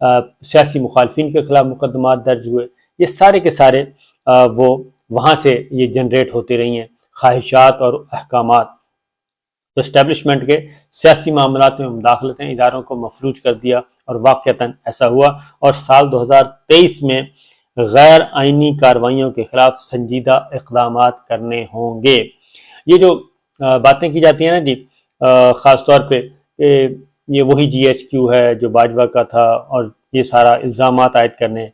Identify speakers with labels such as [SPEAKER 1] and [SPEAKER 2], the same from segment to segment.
[SPEAKER 1] سیاسی مخالفین کے خلاف مقدمات درج ہوئے، یہ سارے کے سارے وہ وہاں سے یہ جنریٹ ہوتی رہی ہیں خواہشات اور احکامات۔ تو اسٹیبلشمنٹ کے سیاسی معاملات میں مداخلتیں اداروں کو مفلوج کر دیا، اور واقعتاً ایسا ہوا، اور سال 2023 میں غیر آئینی کارروائیوں کے خلاف سنجیدہ اقدامات کرنے ہوں گے۔ یہ جو باتیں کی جاتی ہیں نا جی، خاص طور پہ یہ وہی جی ایچ کیو ہے جو باجوہ کا تھا، اور یہ سارا الزامات عائد کرنے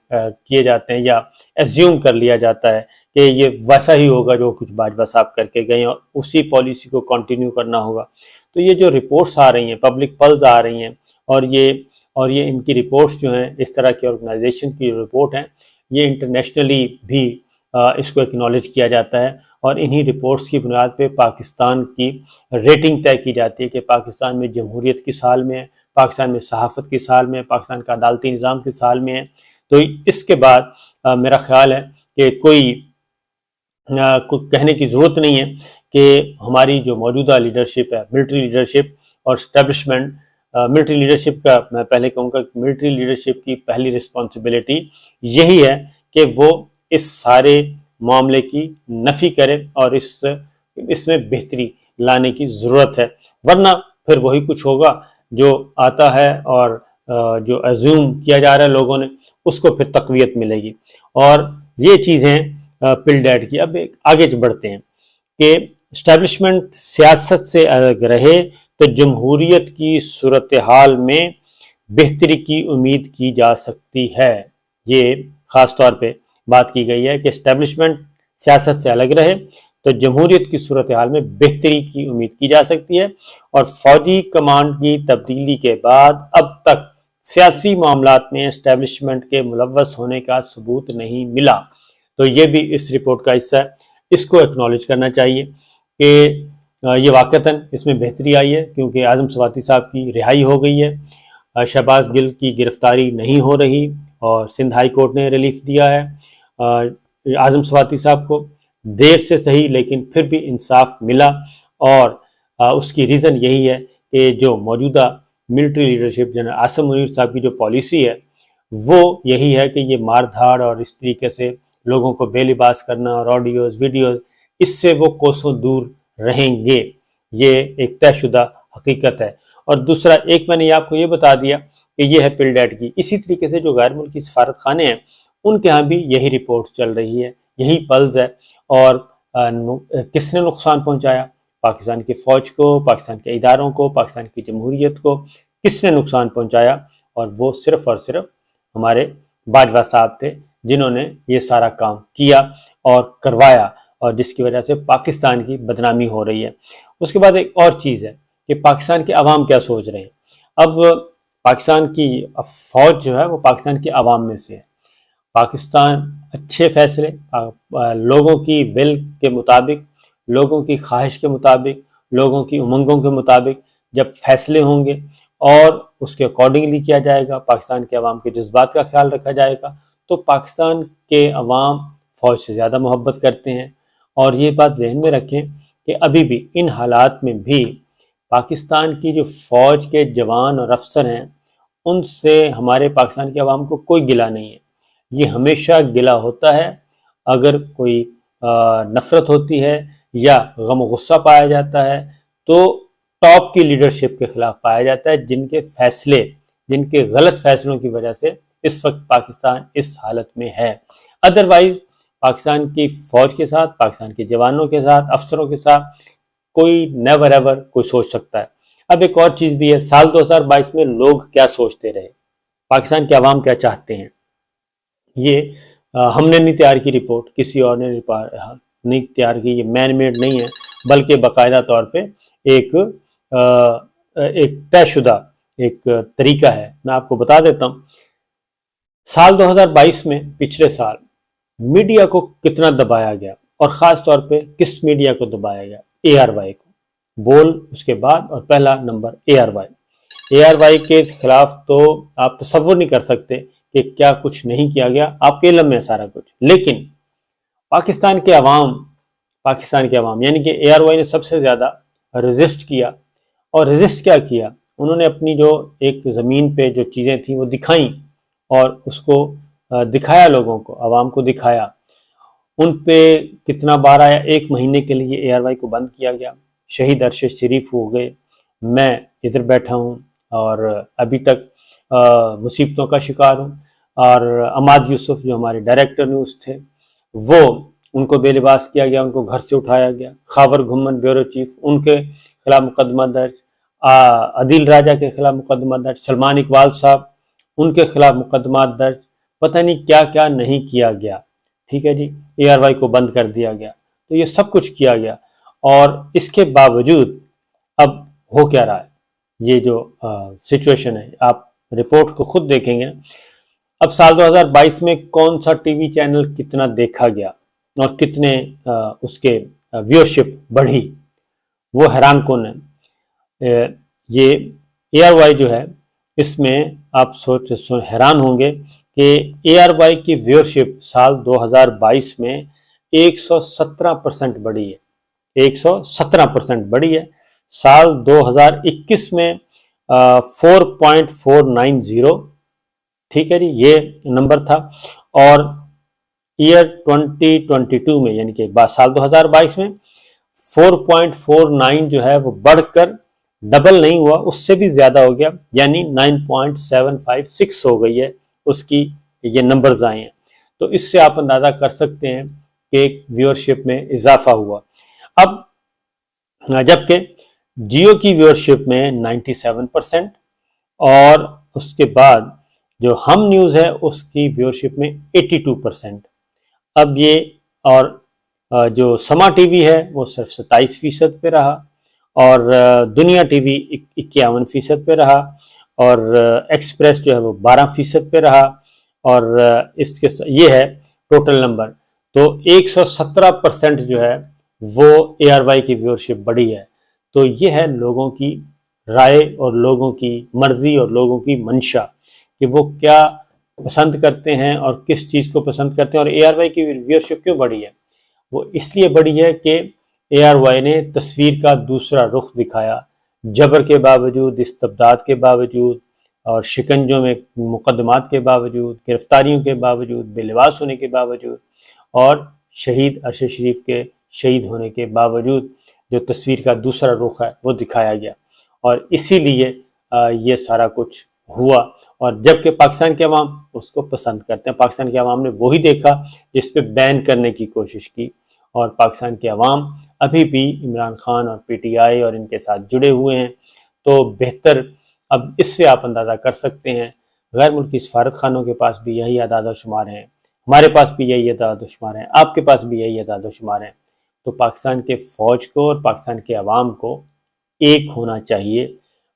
[SPEAKER 1] کیے جاتے ہیں، یا ایزیوم کر لیا جاتا ہے کہ یہ ویسا ہی ہوگا جو کچھ باجوہ صاحب کر کے گئے، اور اسی پالیسی کو کنٹینیو کرنا ہوگا۔ تو یہ جو رپورٹس آ رہی ہیں، پبلک پلز آ رہی ہیں، اور یہ ان کی رپورٹس جو ہیں، اس طرح کی آرگنائزیشن کی رپورٹ ہیں، یہ انٹرنیشنلی بھی اس کو اکنالج کیا جاتا ہے، اور انہی رپورٹس کی بنیاد پہ پاکستان کی ریٹنگ طے کی جاتی ہے کہ پاکستان میں جمہوریت کس حال میں ہے، پاکستان میں صحافت کس حال میں ہے، پاکستان کا عدالتی نظام کس حال میں ہے۔ تو اس کے بعد میرا خیال ہے کہ کوئی کہنے کی ضرورت نہیں ہے کہ ہماری جو موجودہ لیڈرشپ ہے، ملٹری لیڈرشپ اور اسٹیبلشمنٹ، ملٹری لیڈرشپ کا میں پہلے کہوں گا کہ ملٹری لیڈرشپ کی پہلی رسپانسبلٹی یہی ہے کہ وہ اس سارے معاملے کی نفی کرے اور اس میں بہتری لانے کی ضرورت ہے، ورنہ پھر وہی کچھ ہوگا جو آتا ہے، اور جو ایزیوم کیا جا رہا ہے لوگوں نے، اس کو پھر تقویت ملے گی۔ اور یہ چیزیں پل ڈیٹ کی۔ اب آگے بڑھتے ہیں کہ اسٹیبلشمنٹ سیاست سے الگ رہے تو جمہوریت کی صورتحال میں بہتری کی امید کی جا سکتی ہے۔ یہ خاص طور پہ بات کی گئی ہے کہ اسٹیبلشمنٹ سیاست سے الگ رہے تو جمہوریت کی صورتحال میں بہتری کی امید کی جا سکتی ہے، اور فوجی کمانڈ کی تبدیلی کے بعد اب تک سیاسی معاملات میں اسٹیبلشمنٹ کے ملوث ہونے کا ثبوت نہیں ملا۔ تو یہ بھی اس رپورٹ کا حصہ ہے، اس کو اکنالج کرنا چاہیے کہ یہ واقعتاً اس میں بہتری آئی ہے، کیونکہ اعظم سواتی صاحب کی رہائی ہو گئی ہے، شہباز گل کی گرفتاری نہیں ہو رہی، اور سندھ ہائی کورٹ نے ریلیف دیا ہے اعظم سواتی صاحب کو، دیر سے صحیح لیکن پھر بھی انصاف ملا، اور اس کی ریزن یہی ہے کہ جو موجودہ military leadership general Asim Munir صاحب کی جو پالیسی ہے وہ یہی ہے کہ یہ مار دھاڑ اور اس طریقے سے لوگوں کو بے لباس کرنا اور آڈیوز ویڈیوز، اس سے وہ کوسوں دور رہیں گے، یہ ایک طے شدہ حقیقت ہے۔ اور دوسرا ایک میں نے آپ کو یہ بتا دیا کہ یہ ہے پل ڈیٹ کی، اسی طریقے سے جو غیر ملکی سفارت خانے ہیں ان کے ہاں بھی یہی رپورٹ چل رہی ہے، یہی پلز ہے، اور کس نے نقصان پہنچایا؟ پاکستان کی فوج کو، پاکستان کے اداروں کو، پاکستان کی جمہوریت کو کس نے نقصان پہنچایا؟ اور وہ صرف اور صرف ہمارے باجوہ صاحب تھے جنہوں نے یہ سارا کام کیا اور کروایا، اور جس کی وجہ سے پاکستان کی بدنامی ہو رہی ہے۔ اس کے بعد ایک اور چیز ہے کہ پاکستان کے عوام کیا سوچ رہے ہیں۔ اب پاکستان کی فوج جو ہے وہ پاکستان کے عوام میں سے ہے۔ پاکستان اچھے فیصلے لوگوں کی ول کے مطابق، لوگوں کی خواہش کے مطابق، لوگوں کی امنگوں کے مطابق جب فیصلے ہوں گے اور اس کے اکارڈنگلی کیا جائے گا، پاکستان کے عوام کے جذبات کا خیال رکھا جائے گا، تو پاکستان کے عوام فوج سے زیادہ محبت کرتے ہیں۔ اور یہ بات ذہن میں رکھیں کہ ابھی بھی ان حالات میں بھی پاکستان کی جو فوج کے جوان اور افسر ہیں ان سے ہمارے پاکستان کے عوام کو کوئی گلہ نہیں ہے۔ یہ ہمیشہ گلہ ہوتا ہے اگر کوئی نفرت ہوتی ہے یا غم و غصہ پایا جاتا ہے تو ٹاپ کی لیڈرشپ کے خلاف پایا جاتا ہے، جن کے فیصلے، جن کے غلط فیصلوں کی وجہ سے اس وقت پاکستان اس حالت میں ہے۔ ادروائز پاکستان کی فوج کے ساتھ، پاکستان کے جوانوں کے ساتھ، افسروں کے ساتھ کوئی نیور ایور کوئی سوچ سکتا ہے۔ اب ایک اور چیز بھی ہے، سال 2022 میں لوگ کیا سوچتے رہے، پاکستان کے عوام کیا چاہتے ہیں۔ یہ ہم نے نہیں تیار کی رپورٹ، کسی اور نے نہیں تیار کی، یہ مین میڈ نہیں ہے بلکہ باقاعدہ طور پہ ایک طے شدہ ایک طریقہ ہے۔ میں آپ کو بتا دیتا ہوں، سال 2022 میں پچھلے سال میڈیا کو کتنا دبایا گیا، اور خاص طور پہ کس میڈیا کو دبایا گیا؟ اے آر وائی کو، بول اس کے بعد اور پہلا نمبر A R Y. A R Y کے خلاف تو آپ تصور نہیں کر سکتے کہ کیا کچھ نہیں کیا گیا، آپ کے علم میں سارا کچھ، لیکن پاکستان کے عوام یعنی کہ اے آر وائی نے سب سے زیادہ ریزسٹ کیا، اور ریزسٹ کیا کیا؟ انہوں نے اپنی جو ایک زمین پہ جو چیزیں تھیں وہ دکھائیں، اور اس کو دکھایا، لوگوں کو، عوام کو دکھایا، ان پہ کتنا بار آیا۔ 1 مہینے کے لیے ARY کو بند کیا گیا، شہید ارشد شریف ہو گئے، میں ادھر بیٹھا ہوں اور ابھی تک مصیبتوں کا شکار ہوں، اور عماد یوسف جو ہمارے ڈائریکٹر نیوز تھے، وہ ان کو بے لباس کیا گیا، ان کو گھر سے اٹھایا گیا۔ خاور گھمن بیورو چیف، ان کے خلاف مقدمہ درج، عدیل راجہ کے خلاف مقدمہ درج، سلمان اقبال صاحب ان کے خلاف مقدمات درج، پتہ نہیں کیا کیا نہیں کیا گیا، ٹھیک ہے جی۔ ARY کو بند کر دیا گیا، تو یہ سب کچھ کیا گیا، اور اس کے باوجود اب ہو کیا رہا ہے، یہ جو سچویشن ہے، آپ رپورٹ کو خود دیکھیں گے۔ اب سال 2022 میں کون سا ٹی وی چینل کتنا دیکھا گیا اور کتنے اس کے ویورشپ بڑھی، وہ حیران کن ہے۔ یہ ARY جو ہے، اس میں آپ حیران ہوں گے کہ ARY کی ویورشپ سال 2022 میں 117% بڑھی ہے، 117% بڑھی ہے۔ سال 2021 میں 4.490، ٹھیک ہے جی، یہ نمبر تھا، اور ایئر 2022 میں یعنی کہ سال 2022 میں 4.49 جو ہے وہ بڑھ کر ڈبل نہیں ہوا، اس سے بھی زیادہ ہو گیا، یعنی 9.756 ہو گئی ہے اس کی، یہ نمبرز آئے ہیں۔ تو اس سے آپ اندازہ کر سکتے ہیں کہ ویورشپ میں اضافہ ہوا۔ اب جبکہ جیو کی ویورشپ میں 97%، اور اس کے بعد جو ہم نیوز ہے اس کی ویورشپ میں 82%۔ اب یہ، اور جو سما ٹی وی ہے وہ صرف 27% پہ رہا، اور دنیا ٹی وی 51% پہ رہا، اور ایکسپریس جو ہے وہ 12% پہ رہا، اور اس کے یہ ہے ٹوٹل نمبر۔ تو 117% جو ہے وہ ARY کی ویورشپ بڑھی ہے۔ تو یہ ہے لوگوں کی رائے اور لوگوں کی مرضی اور لوگوں کی منشا کہ وہ کیا پسند کرتے ہیں اور کس چیز کو پسند کرتے ہیں۔ اور ARY کی ویورشپ کیوں بڑھی ہے؟ وہ اس لیے بڑھی ہے کہ ARY نے تصویر کا دوسرا رخ دکھایا، جبر کے باوجود، استبداد کے باوجود، اور شکنجوں میں مقدمات کے باوجود، گرفتاریوں کے باوجود، بے لباس ہونے کے باوجود، اور شہید ارشد شریف کے شہید ہونے کے باوجود جو تصویر کا دوسرا رخ ہے وہ دکھایا گیا، اور اسی لیے یہ سارا کچھ ہوا۔ اور جبکہ پاکستان کے عوام اس کو پسند کرتے ہیں، پاکستان کے عوام نے وہی دیکھا جس پہ بین کرنے کی کوشش کی، اور پاکستان کے عوام ابھی بھی عمران خان اور PTI اور ان کے ساتھ جڑے ہوئے ہیں۔ تو بہتر، اب اس سے آپ اندازہ کر سکتے ہیں، غیر ملکی سفارت خانوں کے پاس بھی یہی اعداد و شمار ہیں، ہمارے پاس بھی یہی اعداد و شمار ہیں، آپ کے پاس بھی یہی اعداد و شمار ہیں۔ تو پاکستان کے فوج کو اور پاکستان کے عوام کو ایک ہونا چاہیے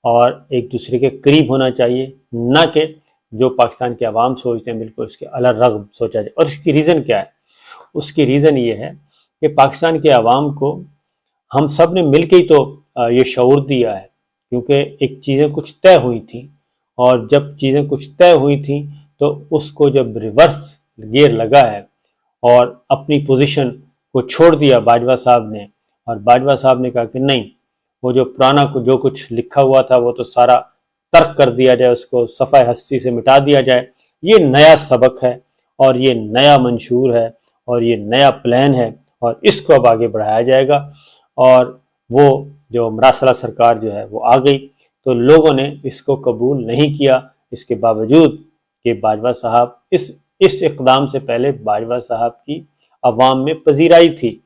[SPEAKER 1] اور ایک دوسرے کے قریب ہونا چاہیے، نہ کہ جو پاکستان کے عوام سوچتے ہیں بالکل اس کے الرغم سوچا جائے۔ اور اس کی ریزن کیا ہے؟ اس کی ریزن یہ ہے کہ پاکستان کے عوام کو ہم سب نے مل کے ہی تو یہ شعور دیا ہے، کیونکہ ایک چیزیں کچھ طے ہوئی تھیں، اور جب چیزیں کچھ طے ہوئی تھیں تو اس کو جب ریورس گیئر لگا ہے اور اپنی پوزیشن کو چھوڑ دیا باجوہ صاحب نے، اور باجوہ صاحب نے کہا کہ نہیں، وہ جو پرانا جو کچھ لکھا ہوا تھا وہ تو سارا ترک کر دیا جائے، اس کو صفحہ ہستی سے مٹا دیا جائے، یہ نیا سبق ہے اور یہ نیا منشور ہے اور یہ نیا پلان ہے، اور اس کو اب آگے بڑھایا جائے گا۔ اور وہ جو مراسلہ سرکار جو ہے وہ آ گئی، تو لوگوں نے اس کو قبول نہیں کیا، اس کے باوجود کہ باجوہ صاحب اس اقدام سے پہلے باجوہ صاحب کی عوام میں پذیرائی تھی،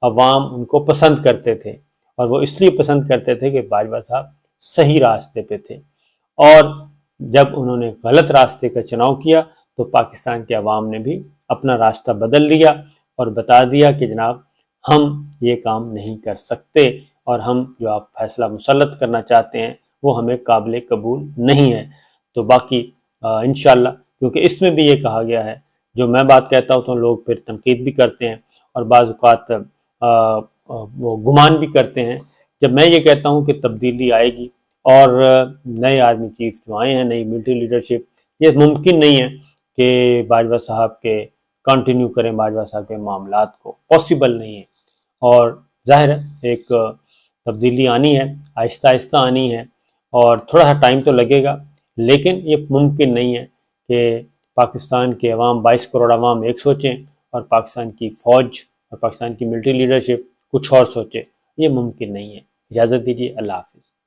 [SPEAKER 1] عوام ان کو پسند کرتے تھے، اور وہ اس لیے پسند کرتے تھے کہ باجوہ صاحب صحیح راستے پہ تھے۔ اور جب انہوں نے غلط راستے کا چناؤ کیا تو پاکستان کے عوام نے بھی اپنا راستہ بدل لیا اور بتا دیا کہ جناب ہم یہ کام نہیں کر سکتے، اور ہم جو آپ فیصلہ مسلط کرنا چاہتے ہیں وہ ہمیں قابل قبول نہیں ہے۔ تو باقی انشاءاللہ، کیونکہ اس میں بھی یہ کہا گیا ہے، جو میں بات کہتا ہوں تو لوگ پھر تنقید بھی کرتے ہیں اور بعض اوقات وہ گمان بھی کرتے ہیں، جب میں یہ کہتا ہوں کہ تبدیلی آئے گی اور نئے آرمی چیف جو آئے ہیں، نئی ملٹری لیڈرشپ، یہ ممکن نہیں ہے کہ باجوہ صاحب کے کنٹینیو کریں باجوہ صاحب کے معاملات کو، پاسبل نہیں ہے۔ اور ظاہر ہے ایک تبدیلی آنی ہے، آہستہ آہستہ آنی ہے، اور تھوڑا سا ٹائم تو لگے گا، لیکن یہ ممکن نہیں ہے کہ پاکستان کے عوام 22 کروڑ عوام ایک سوچیں اور پاکستان کی فوج اور پاکستان کی ملٹری لیڈرشپ کچھ اور سوچے، یہ ممکن نہیں ہے۔ اجازت دیجیے، اللہ حافظ۔